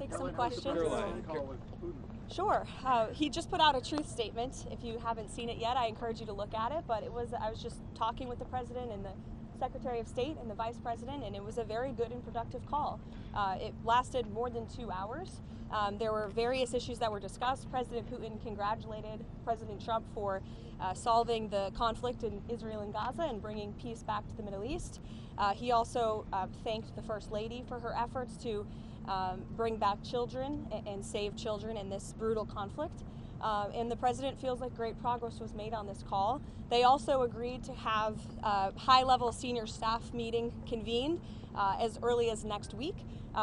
take some questions. Sure. He just put out a truth statement. If you haven't seen it yet, I encourage you to look at it. But I was just talking with the president and the Secretary of State and the Vice President, and it was a very good and productive call. It lasted more than 2 hours. There were various issues that were discussed. President Putin congratulated President Trump for solving the conflict in Israel and Gaza and bringing peace back to the Middle East. He also thanked the First Lady for her efforts to bring back children and save children in this brutal conflict. And the president feels like great progress was made on this call. They also agreed to have a high-level senior staff meeting convened as early as next week,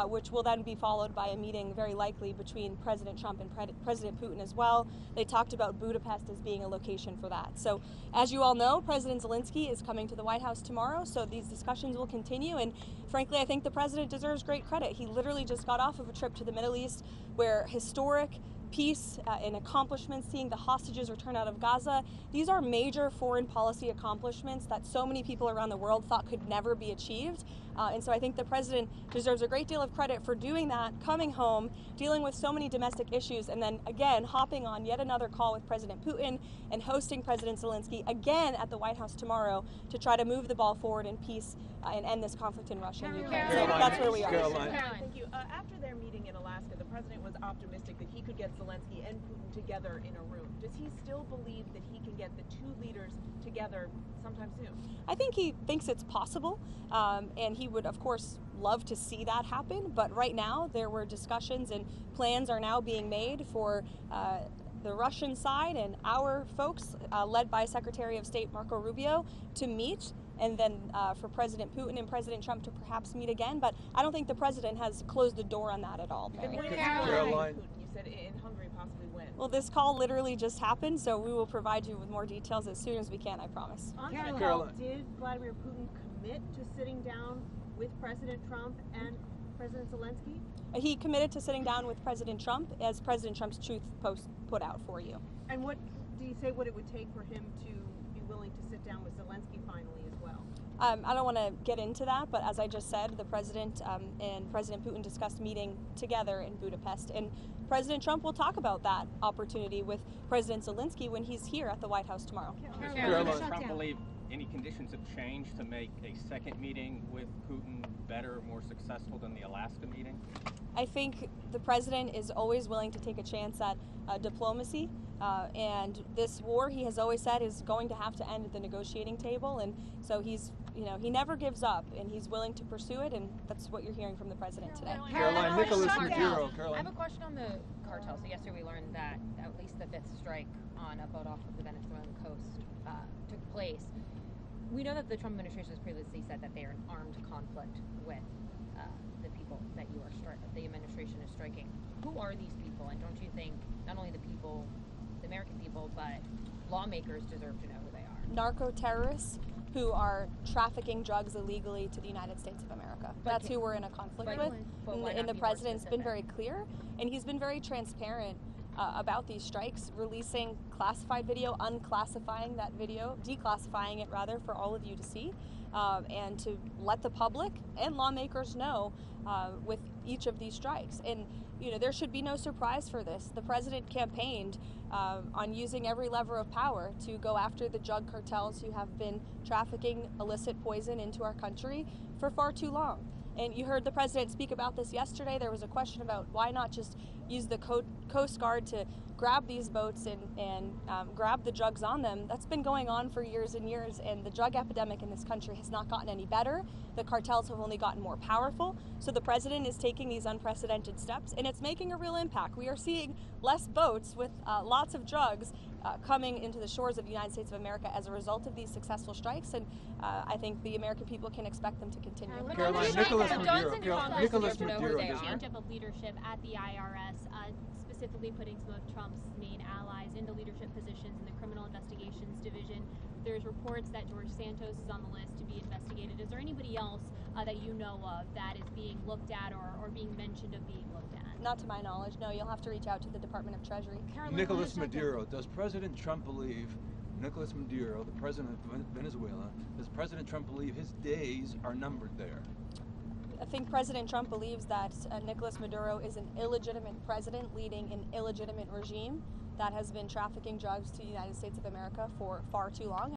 which will then be followed by a meeting very likely between President Trump and President Putin as well. They talked about Budapest as being a location for that. So as you all know, President Zelensky is coming to the White House tomorrow, so these discussions will continue. And frankly, I think the president deserves great credit. He literally just got off of a trip to the Middle East where historic peace and accomplishments, seeing the hostages return out of Gaza. These are major foreign policy accomplishments that so many people around the world thought could never be achieved. And so I think the president deserves a great deal of credit for doing that, coming home, dealing with so many domestic issues, and then again hopping on yet another call with President Putin and hosting President Zelensky again at the White House tomorrow to try to move the ball forward in peace and end this conflict in Russia and Ukraine. So that's where we are. Caroline, thank you. After their meeting in Alaska, the president was optimistic that he could get Zelensky and Putin together in a room. Does he still believe that he can get the two leaders together sometime soon? I think he thinks it's possible, and he would, of course, love to see that happen. But right now, there were discussions and plans are now being made for the Russian side and our folks, led by Secretary of State Marco Rubio, to meet, and then for President Putin and President Trump to perhaps meet again. But I don't think the president has closed the door on that at all, Mary. Caroline, you said in Hungary possibly when? Well, this call literally just happened, so we will provide you with more details as soon as we can, I promise. On that call, did Vladimir Putin commit to sitting down with President Trump and President Zelensky? He committed to sitting down with President Trump, as President Trump's truth post put out for you. And what do you say what it would take for him to be willing to sit down with Zelensky finally as well? I don't want to get into that, but as I just said, the president and President Putin discussed meeting together in Budapest, and President Trump will talk about that opportunity with President Zelensky when he's here at the White House tomorrow. Does Trump believe any conditions have changed to make a second meeting with Putin better, more successful than the Alaska meeting? I think the president is always willing to take a chance at diplomacy, and this war, he has always said, is going to have to end at the negotiating table, and so he's, he never gives up, and he's willing to pursue it, and that's what you're hearing from the president today. Caroline, Nicholas Maduro. I have a question on the cartel. So yesterday we learned that at least the 5th strike on a boat off of the Venezuelan coast took place. We know that the Trump administration has previously said that they are in armed conflict with the people that the administration is striking. Who are these people? And don't you think not only the people, the American people, but lawmakers deserve to know who they are? Narco terrorists who are trafficking drugs illegally to the United States of America. That's who we're in a conflict with. And the president's been very clear, and he's been very transparent about these strikes, releasing classified video, unclassifying that video, declassifying it rather for all of you to see, and to let the public and lawmakers know with each of these strikes. And there should be no surprise for this. The president campaigned on using every lever of power to go after the drug cartels who have been trafficking illicit poison into our country for far too long. And you heard the president speak about this yesterday. There was a question about why not just use the Coast Guard to grab these boats and grab the drugs on them. That's been going on for years and years, and the drug epidemic in this country has not gotten any better. The cartels have only gotten more powerful. So the president is taking these unprecedented steps, and it's making a real impact. We are seeing less boats with lots of drugs coming into the shores of the United States of America as a result of these successful strikes, and I think the American people can expect them to continue. Caroline, Nicholas Maduro. Change up of leadership at the IRS, specifically putting some of Trump's main allies into leadership positions in the Criminal Investigations Division. There's reports that George Santos is on the list to be investigated. Is there anybody else that you know of that is being looked at or being mentioned of being looked at? Not to my knowledge, no. You'll have to reach out to the Department of Treasury. Nicholas Maduro. Does President Trump believe, Nicholas Maduro, the president of Venezuela, does President Trump believe his days are numbered there? think President Trump believes that Nicolas Maduro is an illegitimate president leading an illegitimate regime that has been trafficking drugs to the United States of America for far too long.